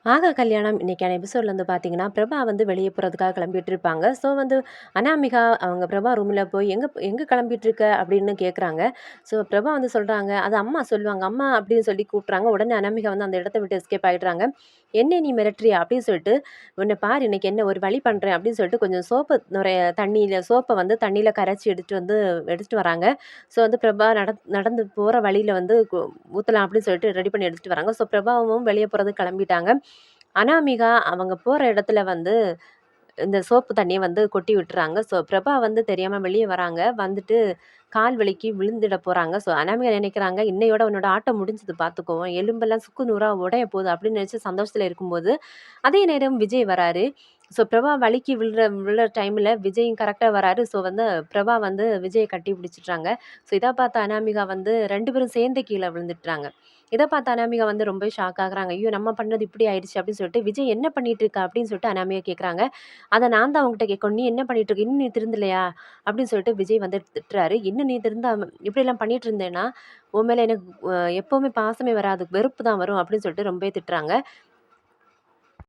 ஆகா கல்யாணம் இன்னைக்கான எபிசோட்ல வந்து பார்த்தீங்கன்னா, பிரபா வந்து வெளிய போறதுக்காக கிளம்பிட்டு இருப்பாங்க. ஸோ வந்து அனாமிகா அவங்க பிரபா ரூம்ல போய் "எங்க எங்க கிளம்பிட்டு இருக்க?" அப்படின்னு கேட்குறாங்க. ஸோ பிரபா வந்து சொல்றாங்க, அது அம்மா சொல்லுவாங்க. "அம்மா" அப்படின்னு சொல்லி கூப்பிட்றாங்க. உடனே அனாமிகா வந்து அந்த இடத்த விட்டு எஸ்கேப் ஆயிடுறாங்க. "என்ன நீ மிரட்டுறியா?" அப்படின்னு சொல்லிட்டு, "உன்ன பாரு இன்னைக்கு என்ன ஒரு வழி பண்றேன்" அப்படின்னு சொல்லிட்டு கொஞ்சம் சோப்பு நுரைய தண்ணீல சோப்ப வந்து தண்ணீல கரைச்சு எடுத்துட்டு வராங்க. ஸோ வந்து பிரபா நடந்து போற வழியில வந்து ஊத்தலாம் அப்படின்னு சொல்லிட்டு ரெடி பண்ணி எடுத்துட்டு வராங்க. ஸோ பிரபாவும் வெளிய போறதுக்கு கிளம்பிட்டாங்க. அனாமிகா அவங்க போற இடத்துல வந்து இந்த சோப்பு தண்ணிய வந்து கொட்டி விட்டுறாங்க. ஸோ பிரபா வந்து தெரியாம வெளிய வராங்க. வந்துட்டு கால் வலிக்கி விழுந்துட போறாங்க. ஸோ அனாமிகா நினைக்கிறாங்க, "இன்னையோட உன்னோட ஆட்டம் முடிஞ்சது பார்த்துக்கோ. எலும்பெல்லாம் சுக்கு நூறா உடைய போகுது" அப்படின்னு நினைச்சு சந்தோஷத்துல இருக்கும்போது, அதே நேரம் விஜய் வராரு. ஸோ பிரபா வலிக்கி விழுற டைம்ல விஜயும் கரெக்ட்டா வராரு. ஸோ வந்து பிரபா வந்து விஜய கட்டி பிடிச்சுட்றாங்க. ஸோ இத பார்த்த அனாமிகா வந்து 2 பேரும் சேர்ந்து கீழ விழுந்துட்றாங்க. இத பார்த்த அனாமிகா வந்து ரொம்ப ஷாக் ஆகுறாங்க. "ஐயோ! நம்ம பண்ணது இப்படி ஆயிடுச்சு" அப்படின்னு சொல்லிட்டு, "விஜய் என்ன பண்ணிட்டு இருக்க?" அப்படின்னு சொல்லிட்டு அனாமிகா கேட்குறாங்க. அத நான் தான் உன்கிட்ட கேட்கணும். "நீ என்ன பண்ணிட்டு இருக்க? இன்னும் நீ திருந்தலையா?" அப்படின்னு சொல்லிட்டு விஜய் வந்து திட்டுறாரு. "இன்னும் நீ திருந்தாம இப்படியெல்லாம் பண்ணிட்டு இருந்தேன்னா, உன் மேல எனக்கு எப்பவுமே பாசமே வராது. வெறுப்பு தான் வரும்" அப்படின்னு சொல்லிட்டு ரொம்பவே திட்டுறாங்க.